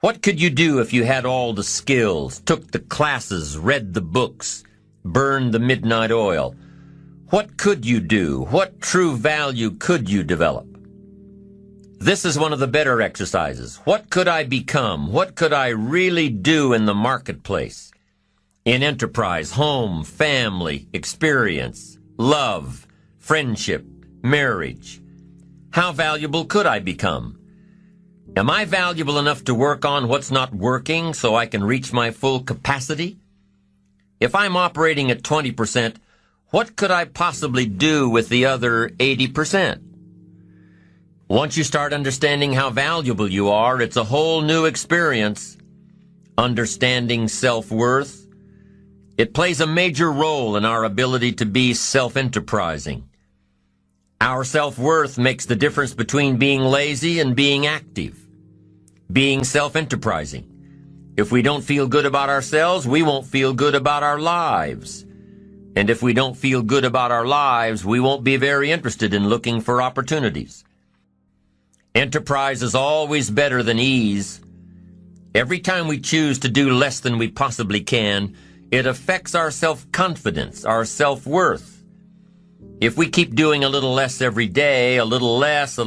What could you do if you had all the skills, took the classes, read the books, burned the midnight oil? What could you do? What true value could you develop? This is one of the better exercises. What could I become? What could I really do in the marketplace? In enterprise, home, family, experience, love, friendship, marriage. How valuable could I become? Am I valuable enough to work on what's not working so I can reach my full capacity? If I'm operating at 20%, what could I possibly do with the other 80%? Once you start understanding how valuable you are, it's a whole new experience. Understanding self-worth. It plays a major role in our ability to be self-enterprising. Our self-worth makes the difference between being lazy and being active. Being self-enterprising. If we don't feel good about ourselves, we won't feel good about our lives. And if we don't feel good about our lives, we won't be very interested in looking for opportunities. Enterprise is always better than ease. Every time we choose to do less than we possibly can, it affects our self-confidence, our self-worth. If we keep doing a little less every day, a little less,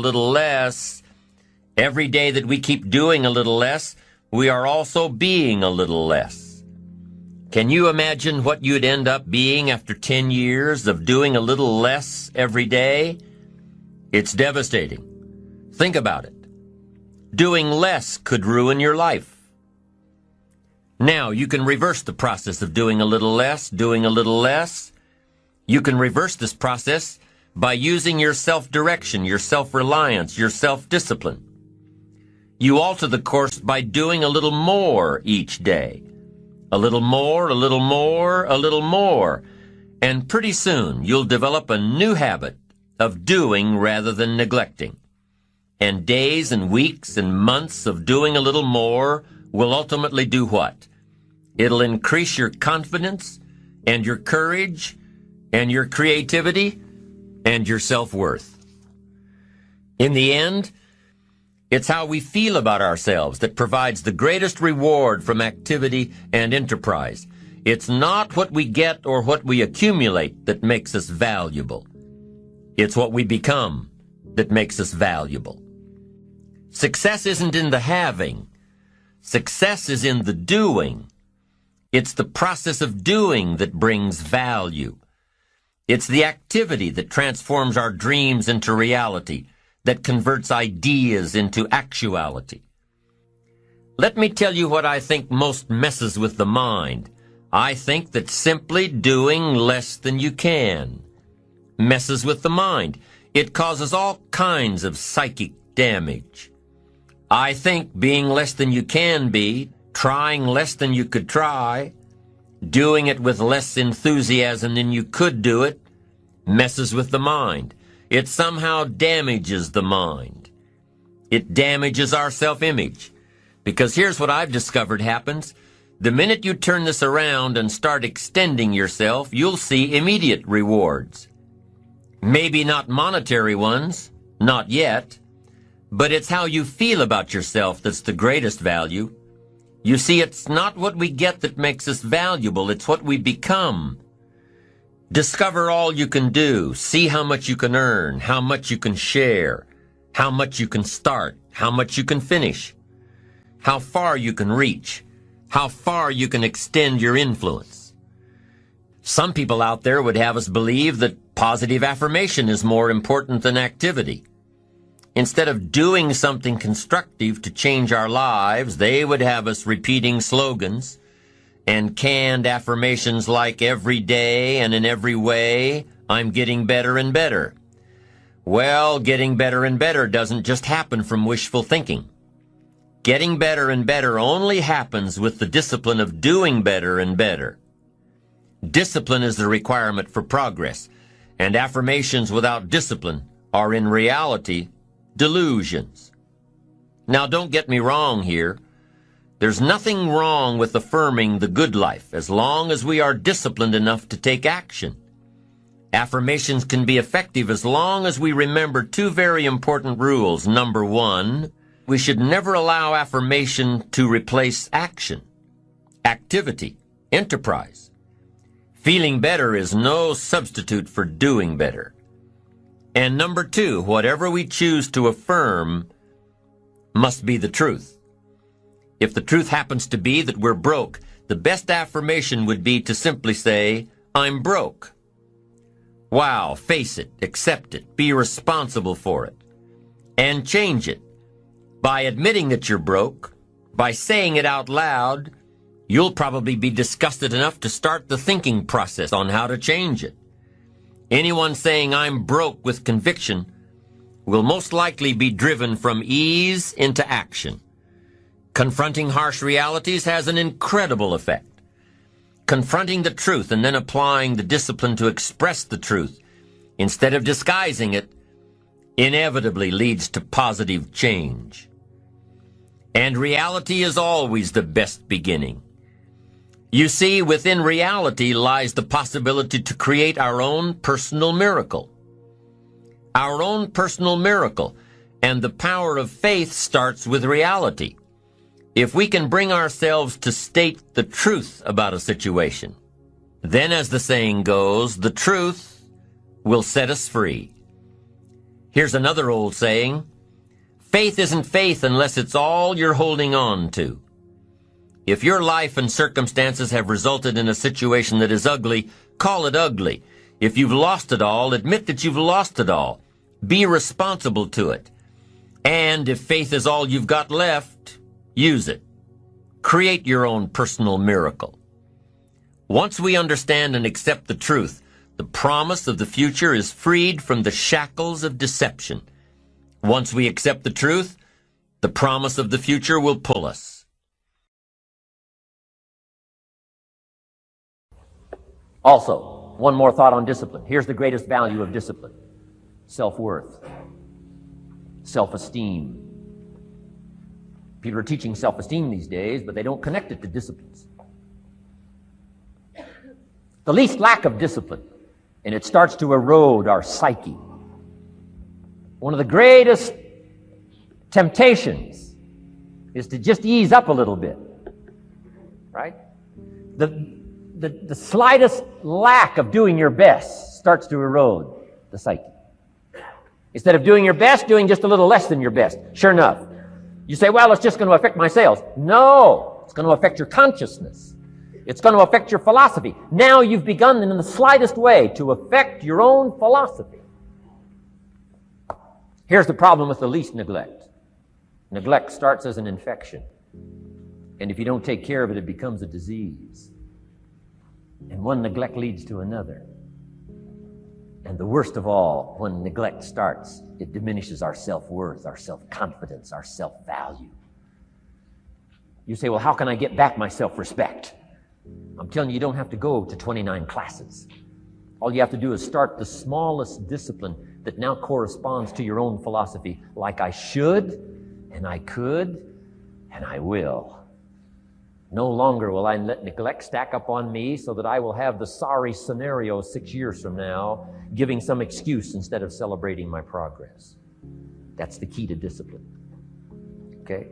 every day that we keep doing a little less, we are also being a little less. Can you imagine what you'd end up being after 10 years of doing a little less every day? It's devastating. Think about it. Doing less could ruin your life. Now, you can reverse the process of doing a little less. You can reverse this process by using your self-direction, your self-reliance, your self-discipline. You alter the course by doing a little more each day. A little more. And pretty soon, you'll develop a new habit of doing rather than neglecting. And days and weeks and months of doing a little more will ultimately do what? It'll increase your confidence and your courage and your creativity and your self-worth. In the end, it's how we feel about ourselves that provides the greatest reward from activity and enterprise. It's not what we get or what we accumulate that makes us valuable. It's what we become that makes us valuable. Success isn't in the having. Success is in the doing. It's the process of doing that brings value. It's the activity that transforms our dreams into reality, that converts ideas into actuality. Let me tell you what I think most messes with the mind. I think that simply doing less than you can messes with the mind. It causes all kinds of psychic damage. I think being less than you can be, trying less than you could try, doing it with less enthusiasm than you could do it, messes with the mind. It somehow damages the mind. It damages our self-image. Because here's what I've discovered happens. The minute you turn this around and start extending yourself, you'll see immediate rewards. Maybe not monetary ones, not yet, but it's how you feel about yourself that's the greatest value. You see, it's not what we get that makes us valuable, it's what we become. Discover all you can do. See how much you can earn, how much you can share, how much you can start, how much you can finish, how far you can reach, how far you can extend your influence. Some people out there would have us believe that positive affirmation is more important than activity. Instead of doing something constructive to change our lives, they would have us repeating slogans and canned affirmations like every day and in every way, I'm getting better and better. Well, getting better and better doesn't just happen from wishful thinking. Getting better and better only happens with the discipline of doing better and better. Discipline is the requirement for progress, and affirmations without discipline are in reality delusions. Now, don't get me wrong here. There's nothing wrong with affirming the good life as long as we are disciplined enough to take action. Affirmations can be effective as long as we remember two very important rules. Number one, We should never allow affirmation to replace action, activity, enterprise. Feeling better is no substitute for doing better. And number 2, whatever we choose to affirm must be the truth. If the truth happens to be that we're broke, the best affirmation would be to simply say, I'm broke. Wow, face it, accept it, be responsible for it, and change it. By admitting that you're broke, by saying it out loud, you'll probably be disgusted enough to start the thinking process on how to change it. Anyone saying I'm broke with conviction will most likely be driven from ease into action. Confronting harsh realities has an incredible effect. Confronting the truth and then applying the discipline to express the truth instead of disguising it inevitably leads to positive change. And reality is always the best beginning. You see, within reality lies the possibility to create our own personal miracle. Our own personal miracle, and the power of faith starts with reality. If we can bring ourselves to state the truth about a situation, then, as the saying goes, the truth will set us free. Here's another old saying, faith isn't faith unless it's all you're holding on to. If your life and circumstances have resulted in a situation that is ugly, call it ugly. If you've lost it all, admit that you've lost it all. Be responsible to it. And if faith is all you've got left, use it. Create your own personal miracle. Once we understand and accept the truth, the promise of the future is freed from the shackles of deception. Once we accept the truth, the promise of the future will pull us. Also, one more thought on discipline. Here's the greatest value of discipline. Self-worth. Self-esteem. People are teaching self-esteem these days, but they don't connect it to disciplines. The least lack of discipline, and it starts to erode our psyche. One of the greatest temptations is to just ease up a little bit, right? The slightest lack of doing your best starts to erode the psyche. Instead of doing your best, doing just a little less than your best. Sure enough. You say, well, it's just going to affect my sales. No, it's going to affect your consciousness. It's going to affect your philosophy. Now you've begun in the slightest way to affect your own philosophy. Here's the problem with the least neglect. Neglect starts as an infection. And if you don't take care of it, it becomes a disease. And one neglect leads to another. And the worst of all, when neglect starts, it diminishes our self-worth, our self-confidence, our self-value. You say, well, how can I get back my self-respect? I'm telling you, you don't have to go to 29 classes. All you have to do is start the smallest discipline that now corresponds to your own philosophy, like I should, and I could, and I will. No longer will I let neglect stack up on me so that I will have the sorry scenario 6 years from now, giving some excuse instead of celebrating my progress. That's the key to discipline. Okay?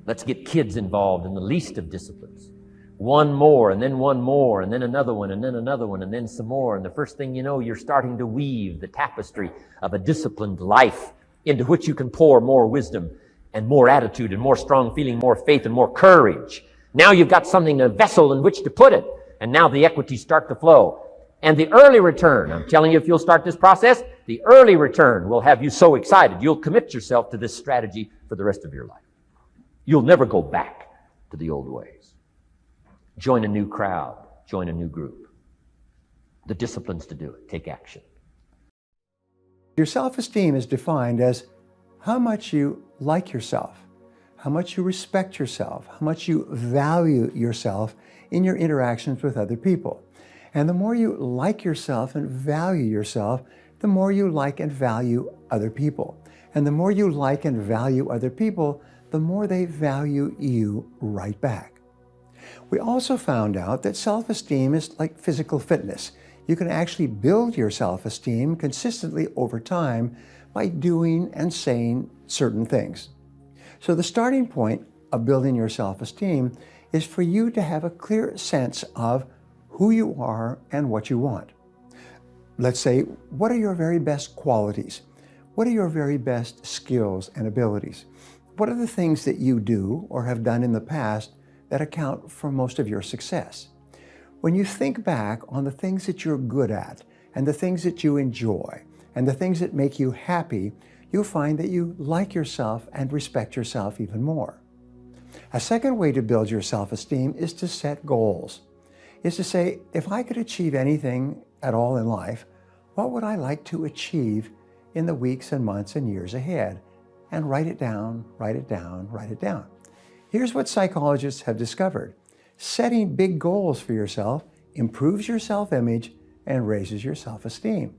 Let's get kids involved in the least of disciplines. One more, and then one more, and then another one, and then another one, and then some more. And the first thing you know, you're starting to weave the tapestry of a disciplined life into which you can pour more wisdom and more attitude and more strong feeling, more faith and more courage. Now you've got something, a vessel in which to put it. And now the equities start to flow. And the early return, I'm telling you, if you'll start this process, the early return will have you so excited. You'll commit yourself to this strategy for the rest of your life. You'll never go back to the old ways. Join a new crowd. Join a new group. The disciplines to do it. Take action. Your self-esteem is defined as how much you like yourself, how much you respect yourself, how much you value yourself in your interactions with other people. And the more you like yourself and value yourself, the more you like and value other people. And the more you like and value other people, the more they value you right back. We also found out that self-esteem is like physical fitness. You can actually build your self-esteem consistently over time by doing and saying certain things. So the starting point of building your self-esteem is for you to have a clear sense of who you are and what you want. Let's say, what are your very best qualities? What are your very best skills and abilities? What are the things that you do or have done in the past that account for most of your success? When you think back on the things that you're good at and the things that you enjoy and the things that make you happy, you'll find that you like yourself and respect yourself even more. A second way to build your self-esteem is to set goals. Is to say, if I could achieve anything at all in life, what would I like to achieve in the weeks and months and years ahead? And write it down, write it down, write it down. Here's what psychologists have discovered. Setting big goals for yourself improves your self-image and raises your self-esteem.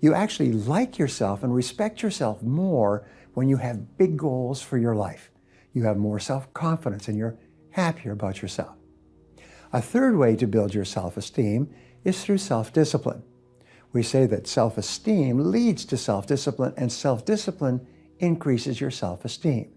You actually like yourself and respect yourself more when you have big goals for your life. You have more self-confidence and you're happier about yourself. A third way to build your self-esteem is through self-discipline. We say that self-esteem leads to self-discipline, and self-discipline increases your self-esteem.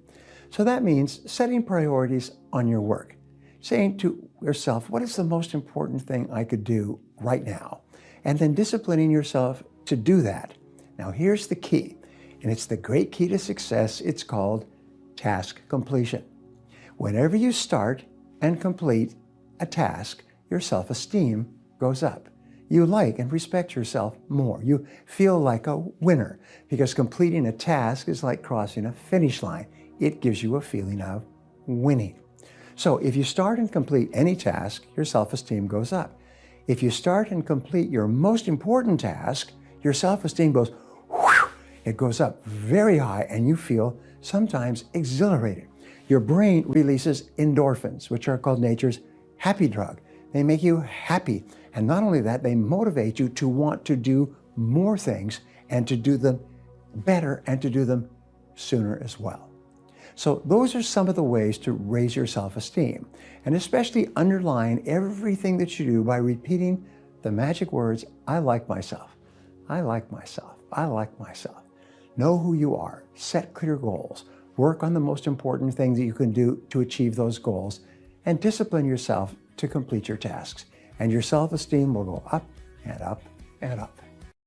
So that means setting priorities on your work, saying to yourself, what is the most important thing I could do right now? And then disciplining yourself to do that. Now here's the key, and it's the great key to success. It's called task completion. Whenever you start and complete a task, your self-esteem goes up. You like and respect yourself more. You feel like a winner because completing a task is like crossing a finish line. It gives you a feeling of winning. So if you start and complete any task, your self-esteem goes up. If you start and complete your most important task, your self-esteem goes whew, it goes up very high and you feel sometimes exhilarated. Your brain releases endorphins, which are called nature's happy drug. They make you happy. And not only that, they motivate you to want to do more things and to do them better and to do them sooner as well. So those are some of the ways to raise your self-esteem, and especially underline everything that you do by repeating the magic words, I like myself, I like myself, I like myself. Know who you are, set clear goals, work on the most important things that you can do to achieve those goals, and discipline yourself to complete your tasks. And your self-esteem will go up and up and up.